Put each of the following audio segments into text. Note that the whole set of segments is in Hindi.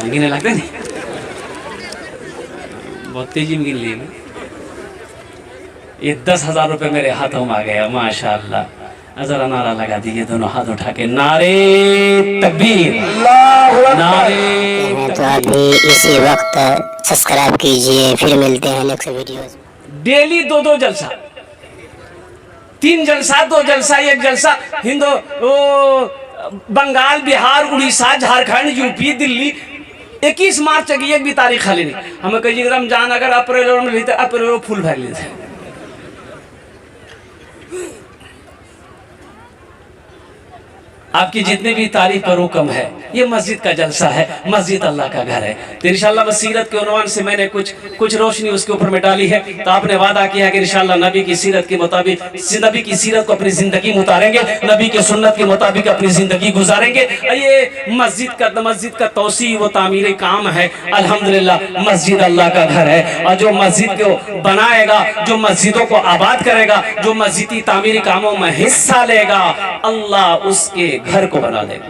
गिने लगता नहीं, बहुत तेजी में गिन लिए ना। ये 10,000 रुपये मेरे हाथों में आ गया माशाअल्लाह। जरा नारा लगा दीजिए दोनों हाथ उठा के, नारे तकबीर, नारे तो आप भी इसी वक्त सब्सक्राइब कीजिए। फिर मिलते हैं नेक्स्ट वीडियो। डेली 2-2 जलसा, 3 जलसा, 2 जलसा, 1 जलसा बंगाल, बिहार, उड़ीसा, झारखंड, यूपी, दिल्ली। 21 मार्च तक एक भी तारीख खाली नहीं। हमें कही रमजान अगर अप्रैल में अप्रैल फूल भर लेते। आपकी जितने भी तारीफ करो कम है। ये मस्जिद का जलसा है, मस्जिद अल्लाह का घर है। तो इंशाल्लाह बसीरत के उन्वान से मैंने कुछ रोशनी उसके ऊपर में डाली है। तो आपने वादा किया कि इंशाल्लाह नबी की सीरत के मुताबिक, नबी की सीरत को अपनी जिंदगी में उतारेंगे, नबी के सुन्नत के मुताबिक अपनी जिंदगी गुजारेंगे। ये मस्जिद का तौसी व तामीर काम है। अल्हम्दुलिल्लाह मस्जिद अल्लाह का घर है। और जो मस्जिद को बनाएगा, जो मस्जिदों को आबाद करेगा, जो मस्जिदी तामीरी कामों में हिस्सा लेगा, अल्लाह उसके घर को बना देगा।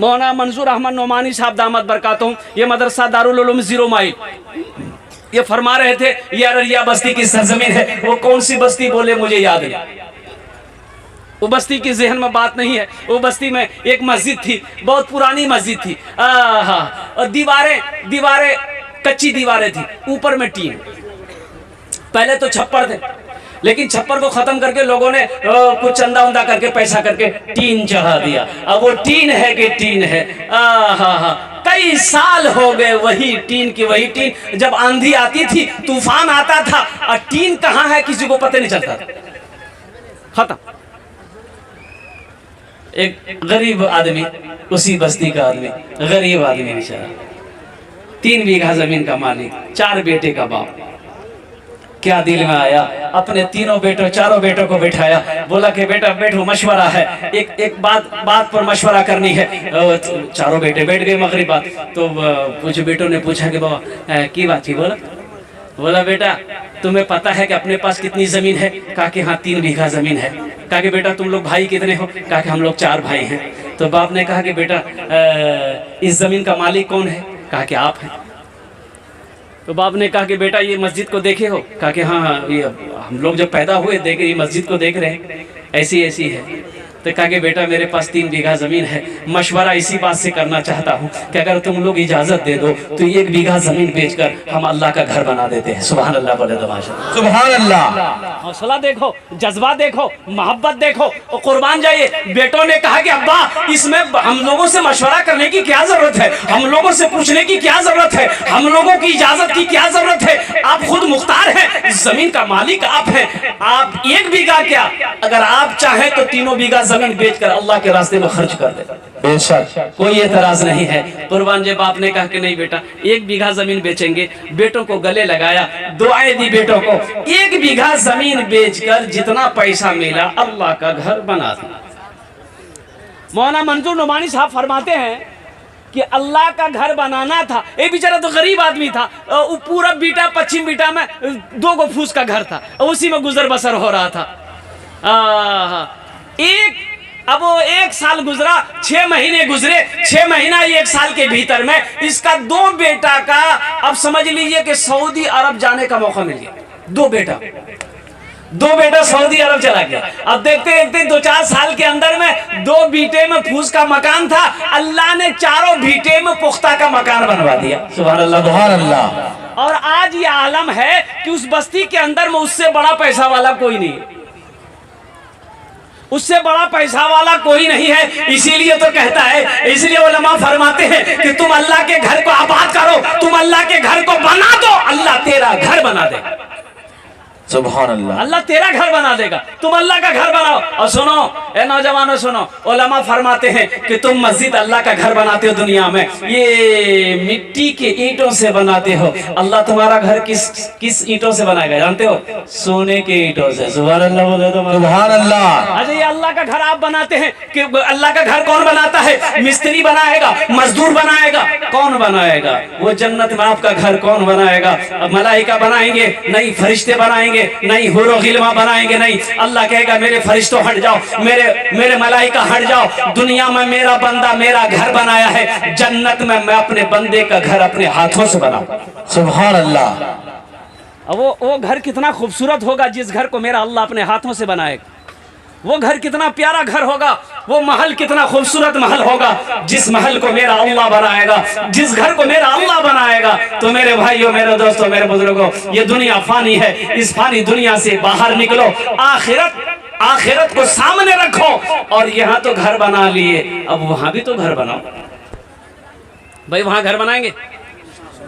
मौलाना मंजूर अहमद नोमानी साहब दामद बरकातुहू, ये मदरसा दारुल उलूम 0 माइल, ये फरमा रहे थे ये अररिया बस्ती की सरजमीन है। वो कौन सी बस्ती बोले मुझे याद नहीं, वो बस्ती की जहन में बात नहीं है। वो बस्ती में एक मस्जिद थी, बहुत पुरानी मस्जिद थी। और दीवारें कच्ची दीवारें थी, ऊपर में टीन। पहले तो छप्पर थे, लेकिन छप्पर को खत्म करके लोगों ने कुछ चंदा उंदा करके पैसा करके टीन चढ़ा दिया। अब वो टीन है कि टीन है। कई साल हो गए वही टीन की वही टीन। जब आंधी आती थी, तूफान आता था, और टीन कहाँ है किसी को पता नहीं चलता था। खत्म। एक गरीब आदमी, उसी बस्ती का आदमी, गरीब आदमी बेचारा, 3 बीघा जमीन का मालिक, 4 बेटे का बाप। क्या दिल में आया, अपने 4 बेटों को बिठाया, बोला कि बेटा बैठो, मशवरा है, एक बात पर मशवरा करनी है। 4 बेटे बैठ गए मगरिब बात। तो कुछ बेटों ने पूछा कि बाबा की बात थी। बोला बेटा तुम्हें पता है कि अपने पास कितनी जमीन है? कहा कि हाँ 3 बीघा जमीन है। कहा कि बेटा तुम लोग भाई कितने हो? कहा कि हम लोग 4 भाई हैं। तो बाप ने कहा कि बेटा इस जमीन का मालिक कौन है? कहा कि आप हैं। तो बाप ने कहा कि बेटा ये मस्जिद को देखे हो? कहा कि हाँ ये हम लोग जब पैदा हुए देखे, ये मस्जिद को देख रहे हैं, ऐसी है। तो कहा कि बेटा मेरे पास 3 बीघा जमीन है, मशवरा इसी बात से करना चाहता हूँ कि अगर तुम लोग इजाजत दे दो तो 1 बीघा जमीन बेचकर हम अल्लाह का घर बना देते हैं। सुभान अल्लाह बोले तो माशाअल्लाह। सुभान अल्लाह। हौसला देखो, जज्बा देखो, मोहब्बत देखो और कुर्बान जाइए। बेटों ने कहा कि अब्बा इसमें हम लोगों से मशवरा करने की क्या जरूरत है, हम लोगों से पूछने की क्या जरूरत है, हम लोगों की इजाजत की क्या जरूरत है? आप खुद मुख्तार हैं, जमीन का मालिक आप हैं। आप 1 बीघा क्या, अगर आप चाहें तो 3 बीघा जमीन बेचकर अल्लाह के रास्ते में खर्च कर दे, बेशक कोई एतराज नहीं है। कुर्बान जे बाप ने कहा कि नहीं बेटा 1 बीघा जमीन बेचेंगे। बेटों को गले लगाया, दुआएं दी बेटों को। 1 बीघा जमीन बेचकर जितना पैसा मिला अल्लाह का घर बना दिया। मौलाना मंजूर नोमानी साहब फरमाते हैं कि अल्लाह का घर बनाना था। एक बेचारा तो गरीब आदमी था, पूरब बीटा पश्चिम बीटा में 2 गो फूस का घर था, उसी में गुजर बसर हो रहा था। अब वो 1 साल गुजरा, 6 महीने गुजरे, 6 महीना 1 साल के भीतर में इसका 2 बेटा का, अब समझ लीजिए कि सऊदी अरब जाने का मौका मिल गया। 2 बेटा सऊदी अरब चला गया। अब देखते देखते 2-4 साल के अंदर में 2 बीटे में फूस का मकान था, अल्लाह ने 4 बीटे में पुख्ता का मकान बनवा दिया। सुभान अल्लाह, सुभान अल्लाह। और आज ये आलम है कि उस बस्ती के अंदर में उससे बड़ा पैसा वाला कोई नहीं, उससे बड़ा पैसा वाला कोई नहीं है। इसीलिए तो कहता है, इसलिए उलमा फरमाते हैं कि तुम अल्लाह के घर को आबाद करो, तुम अल्लाह के घर को बना दो, अल्लाह तेरा घर बना देगा। सुभान अल्लाह। अल्लाह तेरा घर बना देगा, तुम अल्लाह का घर बनाओ। और सुनो ए नौजवानों सुनो, उलमा फरमाते हैं कि तुम मस्जिद अल्लाह का घर बनाते हो दुनिया में, ये मिट्टी के ईंटों से बनाते हो। अल्लाह तुम्हारा घर किस ईंटों से बनाएगा जानते हो? सोने के ईंटों से। सुभान अल्लाह बोले तो सुभान अल्लाह। अच्छा ये अल्लाह का घर आप बनाते हैं कि अल्लाह का घर कौन बनाता है? मिस्त्री बनाएगा, मजदूर बनाएगा, कौन बनाएगा? वो जन्नत में आपका घर कौन बनाएगा? मलाइका बनाएंगे नहीं, फरिश्ते बनाएंगे बनाएंगे नहीं, हुरो गिलमा बनाएंगे नहीं। अल्लाह कहेगा मेरे फरिश्तों हट जाओ, मेरे मलाइका हट जाओ, दुनिया में मेरा बंदा मेरा घर बनाया है, जन्नत में मैं अपने बंदे का घर अपने हाथों से बनाऊं। सुभान अल्लाह। अब वो घर कितना खूबसूरत होगा जिस घर को मेरा अल्लाह अपने हाथों से बनाएगा। वो घर कितना प्यारा घर होगा, वो महल कितना खूबसूरत महल होगा जिस महल को मेरा अल्लाह बनाएगा, जिस घर को मेरा अल्लाह बनाएगा। तो मेरे भाइयों, मेरे दोस्तों, मेरे बुजुर्गों, ये दुनिया फानी है, इस फानी दुनिया से बाहर निकलो, आखिरत को सामने रखो। और यहाँ तो घर बना लिए, अब वहां भी तो घर बनाओ भाई। वहां घर बनाएंगे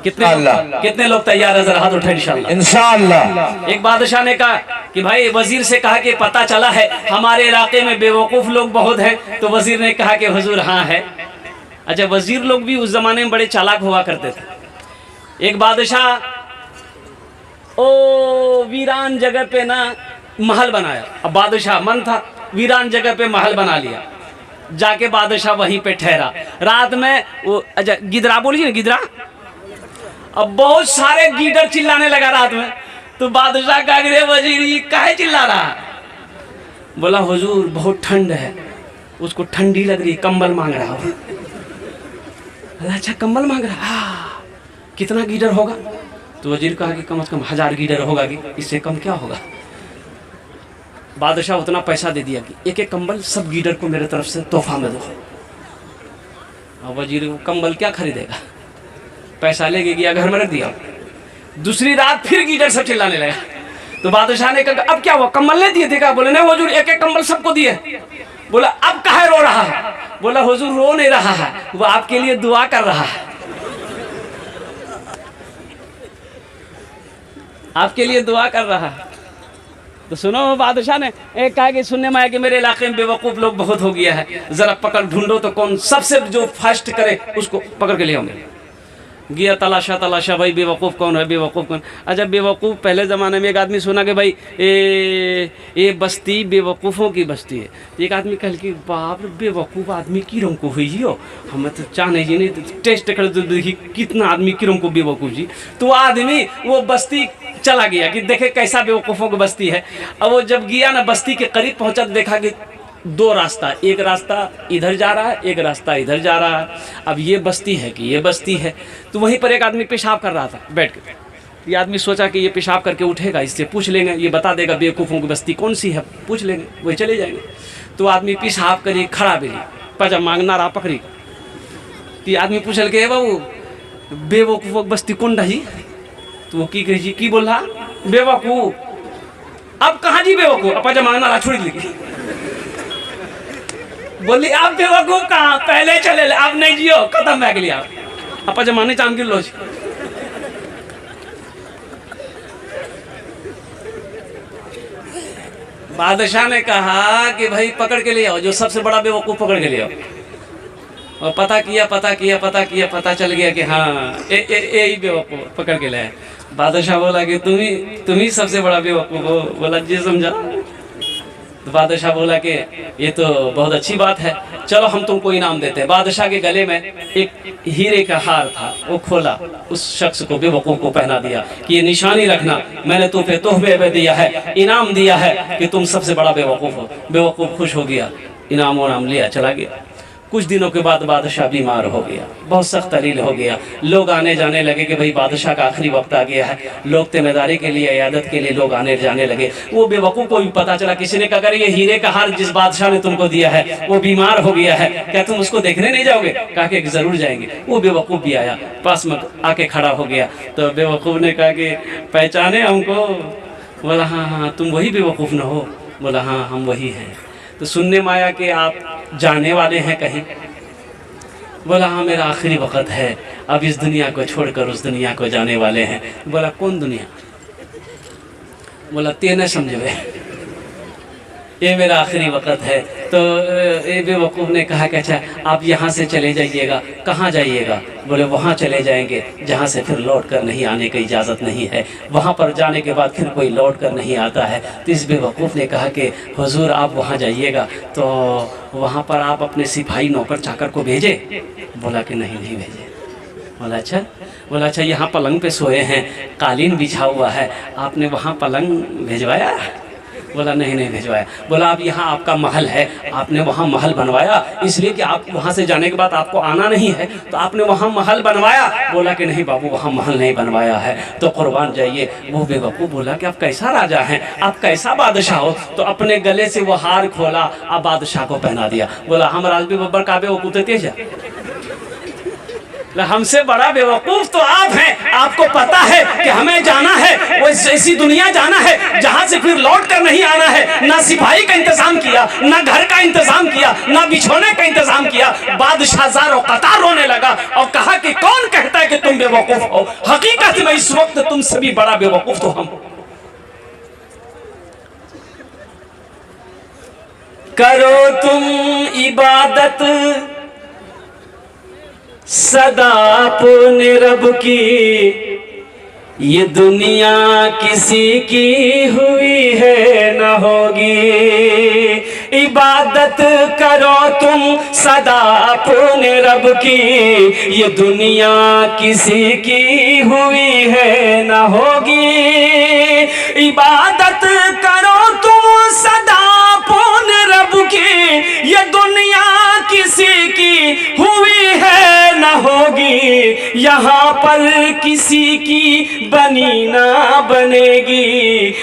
कितने लोग तैयार है? जरा हाथ उठाए इंशाअल्लाह। इंशाअल्लाह। एक बादशाह ने कहा कि भाई, वजीर से कहा कि पता चला है हमारे इलाके में बेवकूफ लोग बहुत हैं। तो वजीर ने कहा कि हुजूर हाँ है। अच्छा, वजीर लोग भी उस जमाने में बड़े चालाक हुआ करते थे। एक बादशाह वीरान जगह पे ना महल बनाया। अब बादशाह मन था, वीरान जगह पे महल बना लिया। जाके बादशाह वहीं पे ठहरा। रात में वो अच्छा गिदरा बोलिए ना, गिदरा। अब बहुत सारे गीदड़ चिल्लाने लगा रात में। तो बादशाह का रे वजीर ये काहे चिल्ला रहा? बोला हुजूर बहुत ठंड है, उसको ठंडी लग रही, कंबल मांग रहा हो। अच्छा कंबल मांग रहा, कितना गीदड़ होगा? तो वजीर कहा कि कम से कम 1000 गीदड़ होगा, कि इससे कम क्या होगा। बादशाह उतना पैसा दे दिया कि एक एक कंबल सब गीदड़ को मेरे तरफ से तोहफा में दो। अब वजीर कंबल क्या खरीदेगा, पैसा लेके गया, घर में रख दिया। दूसरी रात फिर गीदड़ सब चिल्लाने लगा। तो बादशाह ने कहा अब क्या हुआ, कंबल नहीं दिए थे क्या? बोले नहीं हुजूर, एक एक कंबल सबको दिए। बोला अब काहे रो रहा है? बोला हुजूर रो नहीं रहा है, वो आपके लिए दुआ कर रहा है, आपके लिए दुआ कर रहा है। तो सुनो, बादशाह ने एक कहा कि सुनने में आया कि मेरे इलाके में बेवकूफ़ लोग बहुत हो गया है, ज़रा पकड़ ढूंढो तो कौन सबसे जो फर्स्ट करे उसको पकड़ के ले आओ। गया तलाशा भाई बेवकूफ़ कौन है, बेवकूफ़ कौन। अच्छा बेवकूफ़ पहले ज़माने में एक आदमी सुना कि भाई ये बस्ती बेवकूफ़ों की बस्ती है। एक आदमी कह कि बाप रे बेवकूफ़ आदमी किरम को हुई हो, हमें तो चाहने जी नहीं, तो टेस्ट कर तो देखिए कितना आदमी किरम को बेवकूफ़ जी। तो आदमी वो बस्ती चला गया कि देखे कैसा बेवकूफ़ों की बस्ती है। अब वो जब गया ना बस्ती के करीब पहुँचा तो देखा कि 2 रास्ता, एक रास्ता इधर जा रहा है, एक रास्ता इधर जा रहा है। अब ये बस्ती है कि ये बस्ती है। तो वहीं पर एक आदमी पेशाब कर रहा था बैठ के। ये आदमी सोचा कि ये पेशाब करके उठेगा, इससे पूछ लेंगे, ये बता देगा बेवकूफ़ों की बस्ती कौन सी है, पूछ लेंगे, वही चले जाएंगे। तो आदमी पेशाब करी खड़ा बेली पजा मांगना रहा पकड़ी। तो आदमी पूछल के बाबू बेवकूफ़ों की बस्ती कौन रही? तो वो की कही जी की बोल रहा बेवकूफ़। अब कहाँ जी बेवकूफ़? पजा मांगना रहा छोड़ ली। बोली आप बेवकूफ कहाँ, पहले चले ले, आप नहीं जियो, खत्म है लिया आप जमाने चाम की लो। बादशाह ने कहा कि भाई पकड़ के ले आओ, जो सबसे बड़ा बेवकूफ पकड़ के ले आओ। और पता किया, पता चल गया कि हाँ यही बेवकूफ पकड़ के ले आए। बादशाह बोला कि तुम ही सबसे बड़ा बेवकूफ हो। बोला जी समझा। तो बादशाह बोला कि ये तो बहुत अच्छी बात है, चलो हम तुमको इनाम देते हैं। बादशाह के गले में एक हीरे का हार था, वो खोला, उस शख्स को बेवकूफ़ को पहना दिया कि ये निशानी रखना, मैंने तुम्हें तोहफे में दिया है, इनाम दिया है कि तुम सबसे बड़ा बेवकूफ़ हो। बेवकूफ़ खुश हो गया, इनाम उनाम लिया चला गया। कुछ दिनों के बाद बादशाह बीमार हो गया, बहुत सख्त तरील हो गया। लोग आने जाने लगे कि भाई बादशाह का आखिरी वक्त आ गया है। लोग तिमेदारी के लिए, इयादत के लिए लोग आने जाने लगे। वो बेवकूफ़ को भी पता चला, किसी ने कहा अगर ये हीरे का हार जिस बादशाह ने तुमको दिया है वो बीमार हो गया है, क्या तुम उसको देखने नहीं जाओगे? कहा कि ज़रूर जाएंगे। वो बेवकूफ़ भी आया, पास में आके खड़ा हो गया। तो बेवकूफ़ ने कहा कि पहचाने हमको? बोला हाँ तुम वही बेवकूफ़ न हो? बोला हाँ हम वही हैं। तो सुनने में आया कि आप जाने वाले हैं कहीं? बोला हाँ मेरा आखिरी वक्त है, अब इस दुनिया को छोड़कर उस दुनिया को जाने वाले हैं। बोला कौन दुनिया? बोला ते न समझे, ये मेरा आखिरी वक्त है। तो ये बेवकूफ़ ने कहा कि अच्छा आप यहाँ से चले जाइएगा। कहाँ जाइएगा? बोले वहाँ चले जाएंगे जहाँ से फिर लौट कर नहीं आने की इजाज़त नहीं है, वहाँ पर जाने के बाद फिर कोई लौट कर नहीं आता है। तो इस बेवकूफ़ ने कहा कि हुजूर आप वहाँ जाइएगा तो वहाँ पर आप अपने सिपाही नौकर चाकर को भेजे? बोला कि नहीं भेजे। बोला अच्छा। बोला अच्छा यहाँ पलंग पे सोए हैं, कालीन बिछा हुआ है, आपने वहाँ पलंग भिजवाया? बोला नहीं नहीं भिजवाया। बोला अब यहाँ आपका महल है, आपने वहाँ महल बनवाया, इसलिए कि आप वहाँ से जाने के बाद आपको आना नहीं है तो आपने वहाँ महल बनवाया? बोला कि नहीं बाबू वहाँ महल नहीं बनवाया है। तो कुर्बान जाइए, वो बेवकूफ़ बोला कि आप कैसा राजा हैं, आप कैसा बादशाह हो? तो अपने गले से वो हार खोला, अब बादशाह को पहना दिया। बोला हम राजबी बब्बर का बेवकूफ़ तेज है, हमसे बड़ा बेवकूफ तो आप हैं। आपको पता है कि हमें जाना है, वो ऐसी दुनिया जाना है जहां से फिर लौट कर नहीं आना है। ना सिपाही का इंतजाम किया, ना घर का इंतजाम किया, ना बिछोने का इंतजाम किया। बादशाह ज़ारो कतार रोने लगा और कहा कि कौन कहता है कि तुम बेवकूफ हो? हकीकत में इस वक्त तुमसे भी बड़ा बेवकूफ तो हम। करो तुम इबादत सदा अपने रब की, ये दुनिया किसी की हुई है न होगी। इबादत करो तुम सदा अपने रब की, ये दुनिया किसी की हुई है न होगी। इबादत करो तुम सदा अपने रब की, ये दुनिया किसी की हुई है न होगी। यहाँ पर किसी की बनी ना बनेगी,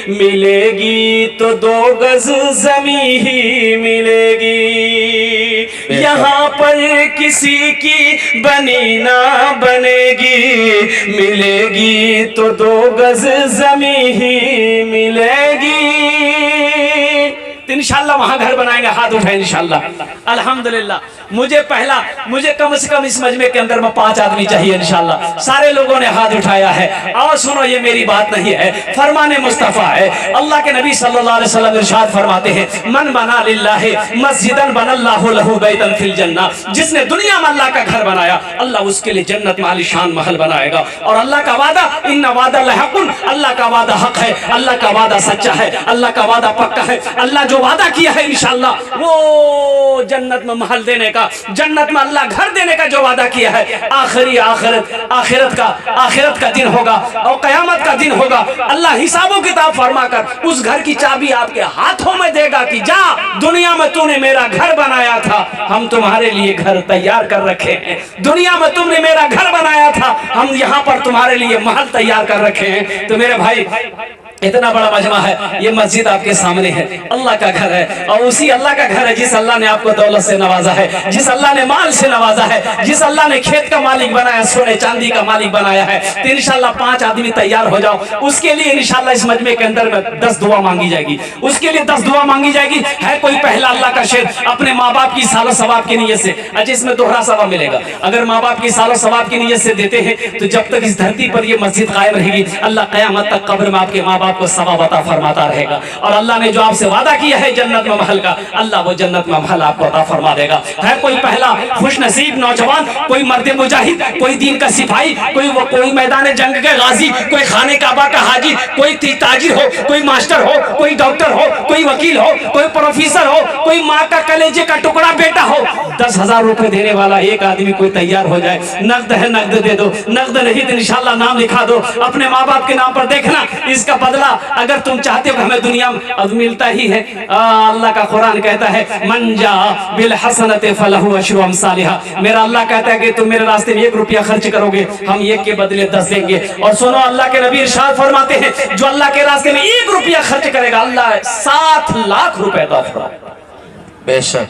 मिलेगी तो 2 गज ज़मीं ही मिलेगी। यहाँ पर किसी की बनी ना बनेगी, मिलेगी तो 2 गज ज़मीं ही मिलेगी। तो इंशाल्लाह वहां घर बनाएंगे, हाथ उठाए इंशाल्लाह। अल्हम्दुलिल्लाह। मुझे कम से कम इस मजमे के अंदर में 5 आदमी चाहिए इंशाल्लाह। सारे लोगों ने हाथ उठाया है। और सुनो, ये मेरी बात नहीं है, फरमाने मुस्तफ़ा है। अल्लाह के नबी सल्लल्लाहु अलैहि वसल्लम इरशाद फरमाते हैं, मन बना लिल्लाहि मस्जिदन बनल्लाहु लहु बैतन फिल जन्नह। जिसने दुनिया में अल्लाह का घर बनाया, अल्लाह उसके लिए जन्नत में आलीशान महल बनाएगा। और अल्लाह का वादा, इन्ना वादा लहकुन, अल्लाह का वादा हक है, अल्लाह का वादा सच्चा है, अल्लाह का वादा पक्का है। अल्लाह जो वादा किया है इंशाल्लाह, वो जन्नत में महल देने का, जन्नत में अल्लाह घर देने का जो वादा किया है, आखिरत का दिन होगा और कयामत का दिन होगा। अल्लाह हिसाबो किताब फरमा कर उस घर की चाबी आपके हाथों में देगा कि जा, दुनिया में तूने मेरा घर बनाया था, हम तुम्हारे लिए घर तैयार कर रखे हैं। दुनिया में तुमने मेरा घर बनाया था, हम यहाँ पर तुम्हारे लिए महल तैयार कर रखे हैं। तो मेरे भाई, इतना बड़ा मजमा है, ये मस्जिद आपके सामने है, अल्लाह का घर है। और उसी अल्लाह का घर है जिस अल्लाह ने आपको दौलत से नवाजा है, जिस अल्लाह ने माल से नवाजा है, जिस अल्लाह ने खेत का मालिक बनाया, सोने चांदी का मालिक बनाया है। तो इंशाल्लाह 5 आदमी तैयार हो जाओ। उसके लिए इंशाल्लाह इस मजमे के अंदर में 10 दुआ मांगी जाएगी। उसके लिए 10 दुआ मांगी जाएगी। है कोई पहला अल्लाह का शेर अपने माँ बाप की सालो सवाब की नीयत से? अच्छा, इसमें दोहरा सवाब मिलेगा। अगर माँ बाप की सालो सवाब की नीयत से देते हैं तो जब तक इस धरती पर ये मस्जिद कायम रहेगी, अल्लाह क़यामत तक कब्र में आपके माँ बाप को सवाब अता फरमाता रहेगा। और अल्लाह ने जो आपसे वादा किया है जन्नत में महल का, अल्लाह वो जन्नत में महल आपको अता फरमा देगा। है कोई पहला खुश नसीब नौजवान, कोई मर्द मुजाहिद, कोई दीन का सिपाही, कोई मैदान जंग के गाजी, कोई खाने काबा का हाजी, कोई ताजिर हो, कोई मास्टर हो, कोई डॉक्टर हो, कोई वकील हो, कोई प्रोफेसर हो, कोई माँ का कलेजे का टुकड़ा बेटा हो, 10,000 रुपए देने वाला एक आदमी कोई तैयार हो जाए। नकद है, नकद दे दो, नकद नहीं तो इंशाल्लाह नाम लिखा दो अपने माँ बाप के नाम पर। देखना इसका बदला अगर तुम चाहते हो हमें दुनिया में, अब मिलता ही है। अल्लाह का कुरान कहता है, मन जा बिल हसनते फलहु अशरु अमसालिहा। मेरा अल्लाह कहता है कि तुम मेरे रास्ते में 1 रुपया खर्च करोगे, हम 1 के बदले 10 देंगे। और सुनो, अल्लाह के नबी इरशाद फरमाते हैं, जो अल्लाह के रास्ते में 1 रुपया खर्च करेगा, अल्लाह 7 लाख रुपए अता फरमाएगा। बेशक।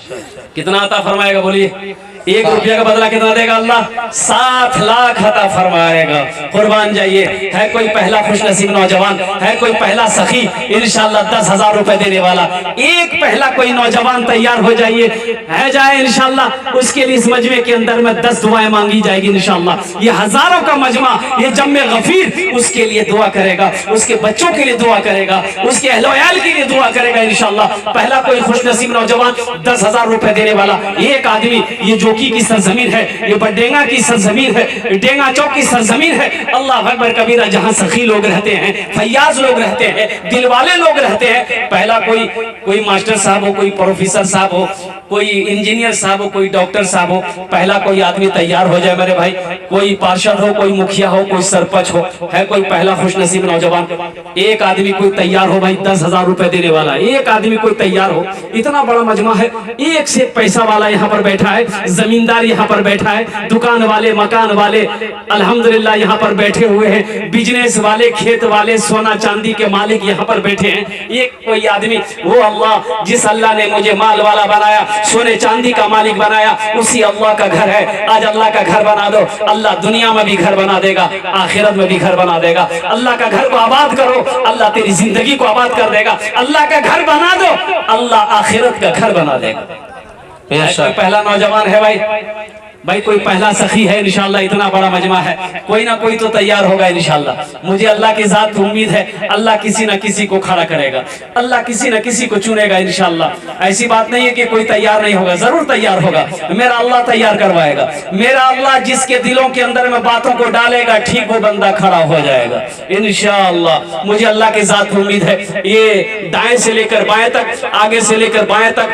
कितना अता फरमाएगा बोलिए? 1 रुपया का बदला कितना देगा अल्लाह? 7 लाख अता फरमाएगा। कुर्बान जाइए। है कोई पहला खुशनसीब नौजवान, है कोई पहला सखी इंशाल्लाह 10,000 रुपए देने वाला? एक पहला कोई नौजवान तैयार हो जाइए, है जाए इंशाल्लाह। उसके लिए इस मजमे के अंदर में 10 दुआएं मांगी जाएगी इंशाल्लाह। ये हजारों का मजमा, ये जम्मे गफीर उसके लिए दुआ करेगा, उसके बच्चों के लिए दुआ करेगा, उसके अहल के लिए दुआ करेगा इंशाल्लाह। पहला कोई खुशनसीब नौजवान 10,000 रुपए देने वाला एक आदमी, ये जोकी की सरजमीन है, ये बडेंगा की सरजमीन है, डेंगा चौक की सरजमीन है। अल्लाह अकबर कबीरा, जहां सखी लोग रहते हैं, फैयाज लोग रहते हैं, दिलवाले लोग रहते हैं। पहला कोई मास्टर साहब हो, कोई प्रोफेसर साहब हो, कोई इंजीनियर साहब हो, कोई डॉक्टर साहब हो, पहला कोई आदमी तैयार हो जाए मेरे भाई। कोई पार्षद हो, कोई मुखिया हो, कोई सरपंच हो, है कोई पहला खुशनसीब नौजवान। एक आदमी कोई तैयार हो भाई, 10,000 रुपए देने वाला एक आदमी कोई तैयार हो। इतना बड़ा मजमा है, एक से एक पैसा वाला यहाँ पर बैठा है, जमींदार यहाँ पर बैठा है, दुकान वाले, मकान वाले अल्हम्दुलिल्लाह यहाँ पर बैठे हुए हैं, बिजनेस वाले, खेत वाले, सोना चांदी के मालिक यहाँ पर बैठे हैं। एक कोई आदमी, वो अल्लाह जिस अल्लाह ने मुझे माल वाला बनाया, सोने चांदी का मालिक बनाया, उसी अल्लाह का घर है। आज अल्लाह का घर बना दो, अल्लाह दुनिया में भी घर बना देगा, आखिरत में भी घर बना देगा। अल्लाह का घर को आबाद करो, अल्लाह तेरी जिंदगी को आबाद कर देगा। अल्लाह का घर बना दो, अल्लाह आखिरत का घर बना देगा। कोई पहला नौजवान है भाई कोई पहला सखी है इंशाल्लाह। इतना बड़ा मजमा है, कोई ना कोई तो तैयार होगा इंशाल्लाह। मुझे अल्लाह की जात पे उम्मीद है, अल्लाह किसी ना किसी को खड़ा करेगा, अल्लाह किसी ना किसी को चुनेगा इंशाल्लाह। ऐसी बात नहीं है कि कोई तैयार नहीं होगा, जरूर तैयार होगा। मेरा अल्लाह तैयार करवाएगा। मेरा अल्लाह जिसके दिलों के अंदर में बातों को डालेगा, ठीक वो बंदा खड़ा हो जाएगा इंशाल्लाह। मुझे अल्लाह की जात पे उम्मीद है। ये दाएं से लेकर बाएं तक, आगे से लेकर बाएं तक,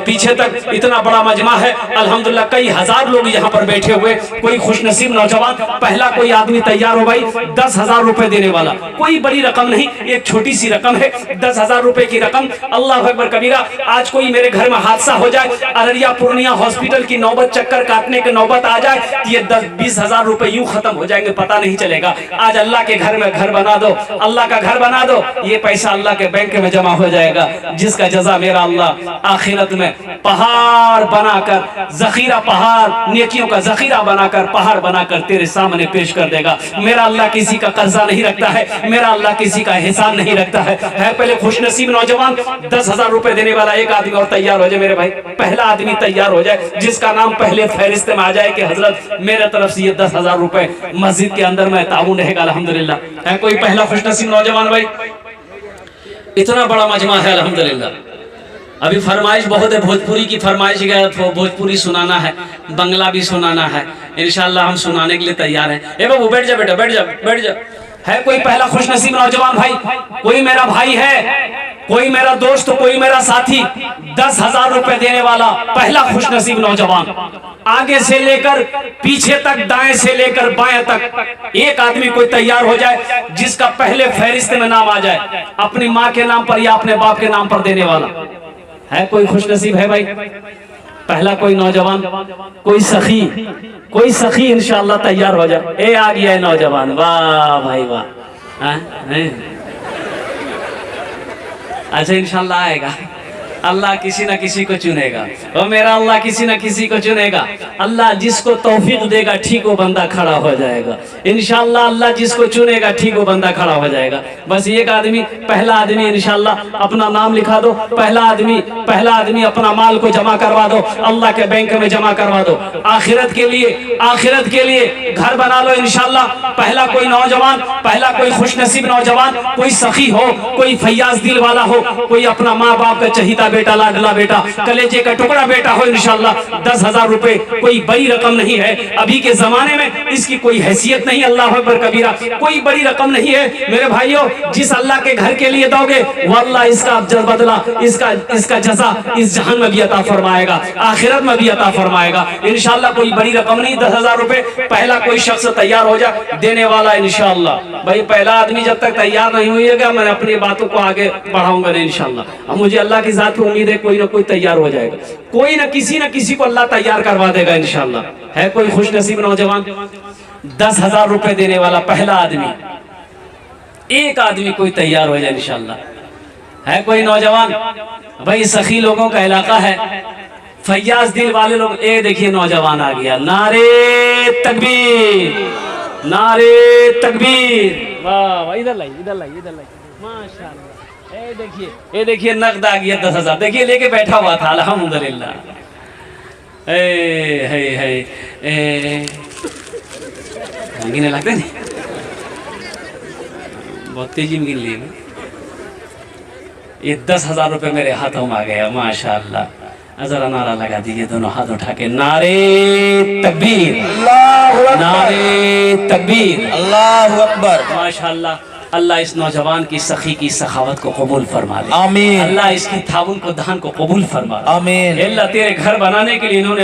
पीछे तक इतना बड़ा मजमा है अल्हम्दुलिल्लाह। कई हजार लोग यहाँ पर बैठे हुए। कोई खुशनसीब नौजवान, पहला कोई आदमी तैयार हो भाई, 10,000 रुपए देने वाला। कोई बड़ी रकम नहीं, एक छोटी सी रकम है, 10,000 रुपए की रकम। अल्लाह अकबर कबीरा। आज कोई मेरे घर में हादसा हो जाए, अररिया पूर्णिया हॉस्पिटल की नौबत, चक्कर काटने की नौबत आ जाए, ये 10-20 हजार रुपए यूं खत्म हो जाएंगे, पता नहीं चलेगा। आज अल्लाह के घर में घर बना दो, अल्लाह का घर बना दो, ये पैसा अल्लाह के बैंक में जमा हो जाएगा, जिसका जजा मेरा अल्लाह आखिरत में पहाड़ बनाकर, जखीरा पहाड़, नेकियों का जखीरा बनाकर, पहाड़ बनाकर तेरे सामने पेश कर देगा। मेरा अल्लाह किसी का कर्जा नहीं रखता है, मेरा अल्लाह किसी का एहसान नहीं रखता है। पहले खुशनसीब नौजवान, 10,000 रुपए देने वाला एक आदमी और तैयार हो जाए मेरे भाई। पहला आदमी तैयार हो जाए, जिसका नाम पहले फहरिस्त में आ जाए कि हजरत मेरे तरफ से ये 10,000 रुपए मस्जिद के अंदर में ताउन रहेगा अल्हम्दुलिल्लाह। है कोई पहला खुशनसीब नौजवान भाई? इतना बड़ा मजमा है अल्हम्दुलिल्लाह। अभी फरमाइश बहुत है, भोजपुरी की फरमाइश गया तो भोजपुरी सुनाना है, बंगला भी सुनाना है इंशाल्लाह। हम सुनाने के लिए तैयार हैं। ए बाबू बैठ जा बेटा, बैठ जा, बैठ जा। है कोई पहला खुशनसीब नौजवान भाई? कोई मेरा भाई है, कोई मेरा दोस्त, कोई मेरा साथी, 10,000 रुपए देने वाला पहला खुशनसीब नौजवान। आगे से लेकर पीछे तक, दाएं से लेकर बाएं तक, एक आदमी कोई तैयार हो जाए, जिसका पहले फहरिस्त में नाम आ जाए, अपनी माँ के नाम पर या अपने बाप के नाम पर देने वाला। है कोई खुशनसीब है भाई? पहला कोई नौजवान, कोई सखी इंशाल्लाह तैयार हो जाए। ए आ गया है नौजवान, वाह भाई वाह। अच्छा इंशाल्लाह आएगा, अल्लाह किसी ना किसी को चुनेगा, और मेरा अल्लाह किसी ना किसी को चुनेगा। अल्लाह जिसको तौफीक देगा, ठीक वो बंदा खड़ा हो जाएगा इंशाल्लाह। अल्लाह जिसको चुनेगा, ठीक वो बंदा खड़ा हो जाएगा। बस एक आदमी, पहला आदमी इंशाल्लाह अपना नाम लिखा दो। पहला आदमी अपना माल को जमा करवा दो, अल्लाह के बैंक में जमा करवा दो। आखिरत के लिए घर बना लो इंशाल्लाह। पहला कोई नौजवान, पहला कोई खुशनसीब नौजवान, कोई सखी हो, कोई फैयाज दिल वाला हो, कोई अपना माँ बाप का चहीता बेटा, लाडला बेटा, कलेजे का टुकड़ा बेटा हो इंशाल्लाह। 10,000 रुपए कोई बड़ी रकम नहीं है, अभी के जमाने में इसकी कोई हैसियत नहीं, अल्लाह अकबर कबीरा, कोई बड़ी रकम नहीं है मेरे भाइयों। जिस अल्लाह के घर के लिए दोगे, वो अल्लाह इसका बदला, इसका जजा इस जहान में भी अता फरमाएगा, आखिरत में भी अता फरमाएगा इंशाल्लाह। कोई बड़ी रकम नहीं, 10,000 रुपए। पहला कोई शख्स तैयार हो जाए देने वाला इंशाल्लाह। भाई पहला आदमी जब तक तैयार नहीं हुएगा, मैं अपनी बातों को आगे बढ़ाऊंगा नहीं इंशाल्लाह। मुझे अल्लाह की जात उम्मीद है कोई ना कोई तैयार हो जाएगा, कोई ना किसी को अल्लाह तैयार करवा देगा इंशाल्लाह। है कोई खुशनसीब नौजवान, 10,000 रुपए देने वाला पहला आदमी, एक आदमी कोई तैयार हो जाए इंशाल्लाह। है कोई नौजवान भाई? सखी लोगों का इलाका है, फैयाज दिल वाले लोग। ए देखिए नौजवान आ गया, नारे तकबीर, नारे तकबीर, वाह। इधर लाई माशाल्लाह। ये देखिए नकद आ गया 10,000, देखिए लेके बैठा हुआ था अल्हम्दुलिल्लाह। गिने लगते नहीं, बहुत तेजी में गिन लिए। ये 10,000 रुपए मेरे हाथों में आ गया माशाल्लाह। जरा नारा लगा दीजिए दोनों हाथ उठा के, नारे तकबीर, नारे तकबीर, अल्लाहु अकबर। माशाल्लाह। अल्लाह इस नौजवान की सखी की सखावत को कबूल फरमा ले। आमीन। अल्लाह इसकी ताउन को दान को कबूल फरमा ले। आमीन। अल्लाह तेरे घर बनाने के लिए इन्होंने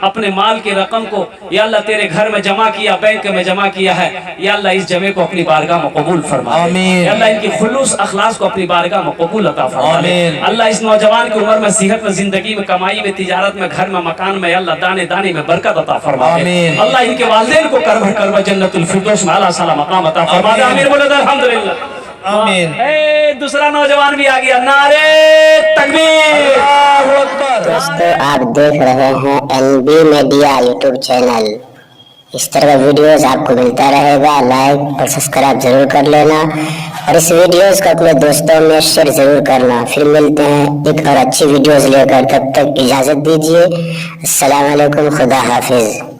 अपने माल की रकम को या अल्लाह तेरे घर में जमा किया, बैंक में जमा किया है, या अल्लाह इस जमे को अपनी बारगाह में कबूल फरमा ले। आमीन। या अल्लाह इनकी खुलूस अखलास को अपनी बारगाह में कबूल अता फरमा ले। आमीन। अल्लाह इस नौजवान की उम्र में, सेहत में, जिंदगी में, कमाई में, तिजारत में, घर में, मकान में, अल्लाह दाने दाने में बरकत अता फरमा ले। आमीन। अल्लाह इनके वालिदैन को करब जन्नतुल फिरदौस में आला साला मकाम अता फरमा दे। आमीन बोलो अल्हम्दुलिल्लाह। आमीन। दूसरा नौजवान भी आ गया, नारे तकबीर। अल्लाहु अकबर। दोस्तों आप देख रहे हैं NB मीडिया यूट्यूब चैनल। इस तरह का वीडियोस आपको मिलता रहेगा। लाइक और सब्सक्राइब जरूर कर लेना और इस वीडियोस को अपने दोस्तों में शेयर जरूर करना। फिर मिलते हैं एक और अच्छी वीडियोस लेकर, तब तक इजाजत दीजिए। अस्सलाम वालेकुम, खुदा हाफिज।